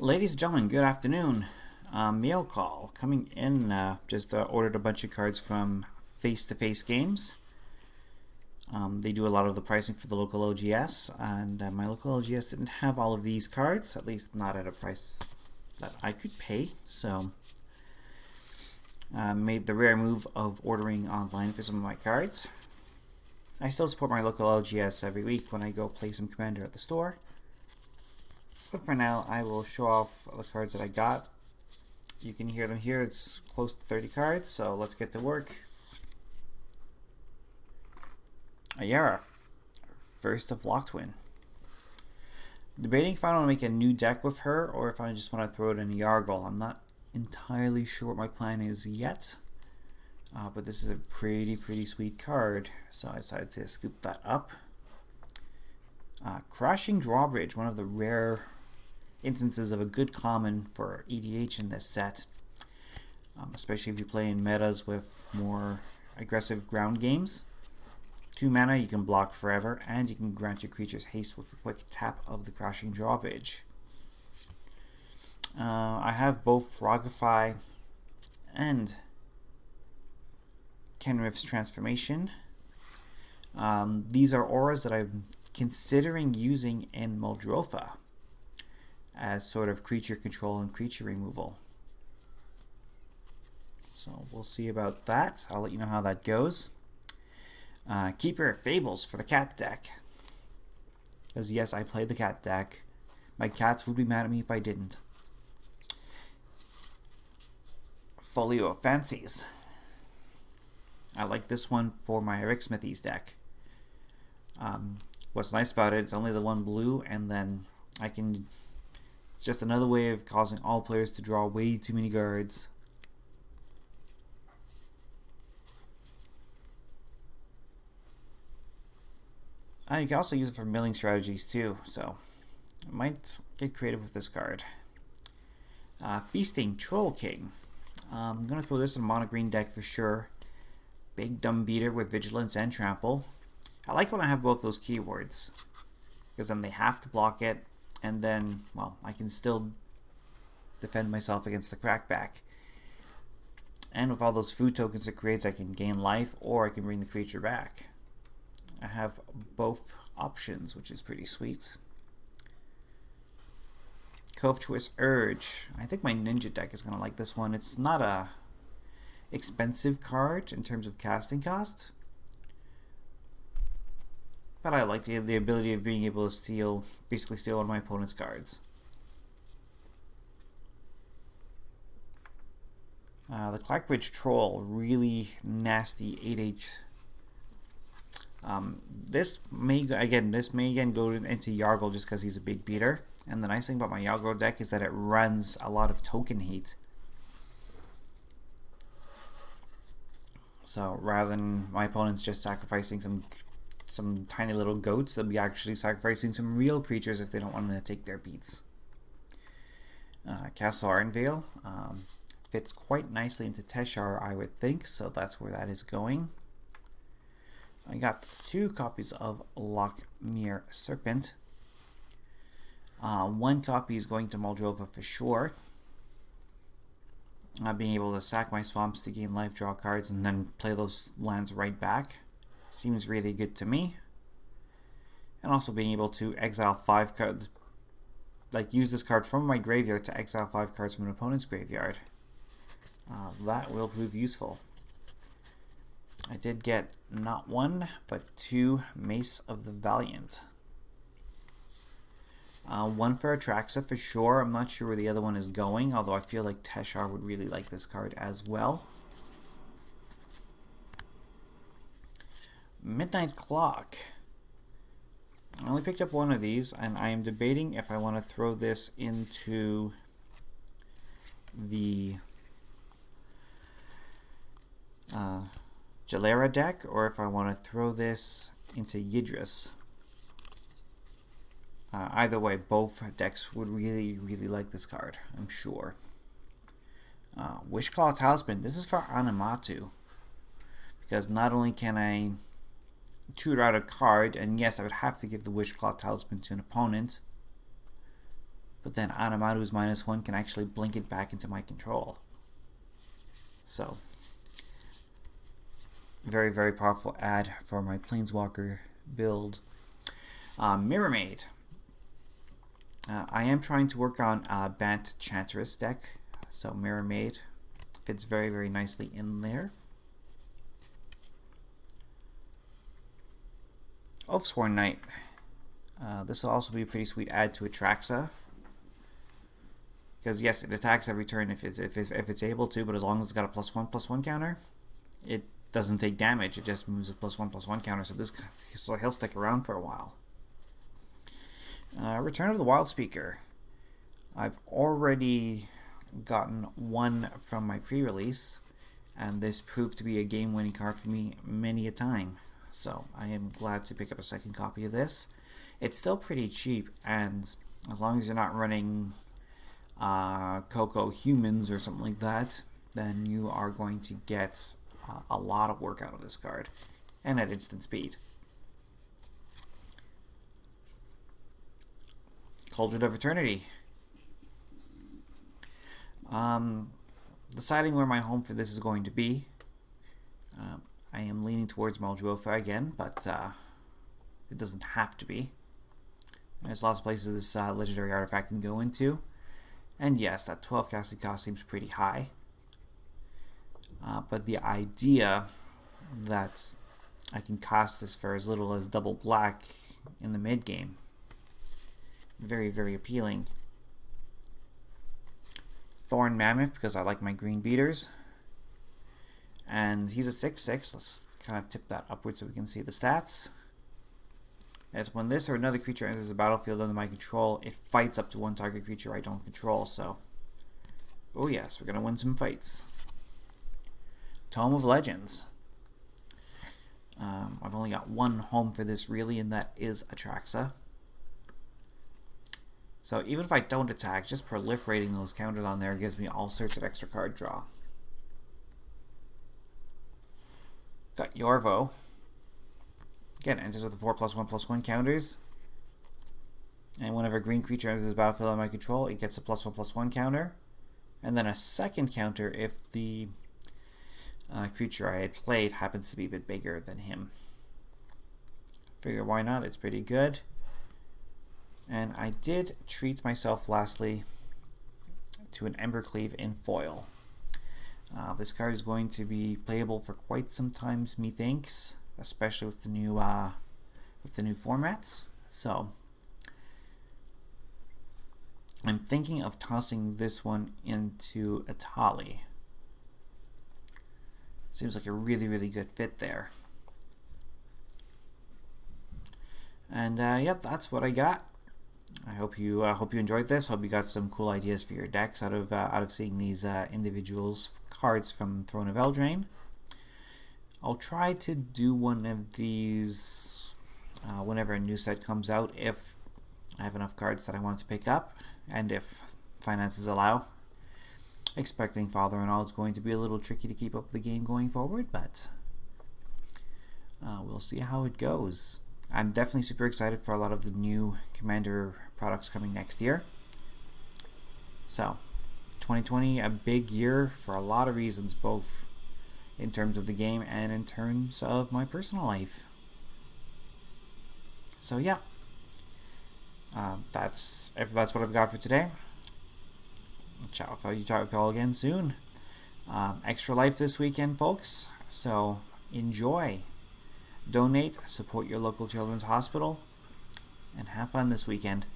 Ladies and gentlemen, good afternoon. Mail call coming in. Just ordered a bunch of cards from Face to Face Games. They do a lot of the pricing for the local OGS, and my local OGS didn't have all of these cards, at least not at a price that I could pay. So, made the rare move of ordering online for some of my cards. I still support my local LGS every week when I go play some Commander at the store. But for now, I will show off the cards that I got. You can hear them here. It's close to 30 cards, so let's get to work. Ayara, first of Locktwin. Debating if I want to make a new deck with her or if I just want to throw it in Yargle. I'm not entirely sure what my plan is yet. But this is a pretty sweet card, so I decided to scoop that up. Crashing Drawbridge, one of the rare instances of a good common for EDH in this set, especially if you play in metas with more aggressive ground games. 2 mana, you can block forever, and you can grant your creatures haste with a quick tap of the Crashing Drawbridge. I have both Frogify and Kenrith's Transformation. These are auras that I'm considering using in Muldrotha as sort of creature control and creature removal. So we'll see about that. I'll let you know how that goes. Keeper of Fables for the cat deck. Because yes, I play the cat deck. My cats would be mad at me if I didn't. Folio of Fancies. I like this one for my Eric Smithies deck. What's nice about it, it's only the one blue, and then it's just another way of causing all players to draw way too many cards. You can also use it for milling strategies too, so I might get creative with this card. Feasting Troll King. I'm going to throw this in a mono green deck for sure. Big dumb beater with Vigilance and Trample. I like when I have both those keywords, because then they have to block it, and then, well, I can still defend myself against the crackback. And with all those food tokens it creates, I can gain life, or I can bring the creature back. I have both options, which is pretty sweet. Covetous Urge. I think my ninja deck is going to like this one. It's not a expensive card in terms of casting cost, but I like the ability of being able to basically steal one of my opponent's cards. The Clackbridge Troll, really nasty 8H. This may again go into Yargle just because he's a big beater. And the nice thing about my Yargle deck is that it runs a lot of token hate. So rather than my opponents just sacrificing some tiny little goats, they'll be actually sacrificing some real creatures if they don't want to take their beats. Castle Ardenvale fits quite nicely into Teshar, I would think, so that's where that is going. I got 2 copies of Lochmere Serpent. 1 copy is going to Muldrotha for sure. Being able to sack my swamps to gain life, draw cards, and then play those lands right back seems really good to me. And also being able to exile 5 cards, like use this card from my graveyard to exile 5 cards from an opponent's graveyard. That will prove useful. I did get not 1, but 2 Mace of the Valiant. 1 for Atraxa for sure. I'm not sure where the other one is going, although I feel like Teshar would really like this card as well. Midnight Clock. I only picked up 1 of these, and I am debating if I want to throw this into the Jalera deck, or if I want to throw this into Yidris. Either way, both decks would really like this card, I'm sure. Wishclaw Talisman. This is for Anamatu, because not only can I tutor out a card, and yes, I would have to give the Wishclaw Talisman to an opponent, but then Anamaru's -1 can actually blink it back into my control. So, very, very powerful ad for my Planeswalker build. Mirror Maid. I am trying to work on a Bant Chantress deck, so Mirror Maid fits very, very nicely in there. Oathsworn Knight. This will also be a pretty sweet add to Atraxa. Because yes, it attacks every turn if it's able to, but as long as it's got a +1/+1 counter, it doesn't take damage. It just moves a +1/+1 counter, so he'll stick around for a while. Return of the Wild Speaker. I've already gotten one from my pre-release, and this proved to be a game-winning card for me many a time. So I am glad to pick up a second copy of this. It's still pretty cheap, and as long as you're not running Coco Humans or something like that, then you are going to get a lot of work out of this card, and at instant speed. Cauldron of Eternity. Deciding where my home for this is going to be. I am leaning towards Muldrotha again, but it doesn't have to be. There's lots of places this legendary artifact can go into. And yes, that 12 casting cost seems pretty high. But the idea that I can cast this for as little as double black in the mid game, very, very appealing. Thorn Mammoth, because I like my green beaters. And he's a 6/6. Let's kind of tip that upwards so we can see the stats. As when this or another creature enters the battlefield under my control, it fights up to one target creature I don't control, so... Oh yes, we're going to win some fights. Tome of Legends. I've only got one home for this really, and that is Atraxa. So even if I don't attack, just proliferating those counters on there gives me all sorts of extra card draw. Got Yorvo. Again, enters with the 4/+1/+1 counters. And whenever a green creature enters the battlefield on my control, it gets a +1/+1 counter. And then a second counter if the creature I had played happens to be a bit bigger than him. Figure why not, it's pretty good. And I did treat myself lastly to an Embercleave in foil. This card is going to be playable for quite some time, methinks, especially with the new formats. So I'm thinking of tossing this one into Atali. Seems like a really, really good fit there. And yep, that's what I got. I hope you enjoyed this. Hope you got some cool ideas for your decks out of seeing these individuals cards from Throne of Eldraine. I'll try to do one of these whenever a new set comes out, if I have enough cards that I want to pick up, and if finances allow. Expecting Father and all, it's going to be a little tricky to keep up the game going forward, but we'll see how it goes. I'm definitely super excited for a lot of the new Commander products coming next year. So, 2020, a big year for a lot of reasons, both in terms of the game and in terms of my personal life. So yeah, that's what I've got for today. Ciao, talk to you all again soon. Extra life this weekend, folks, so enjoy. Donate, support your local children's hospital, and have fun this weekend.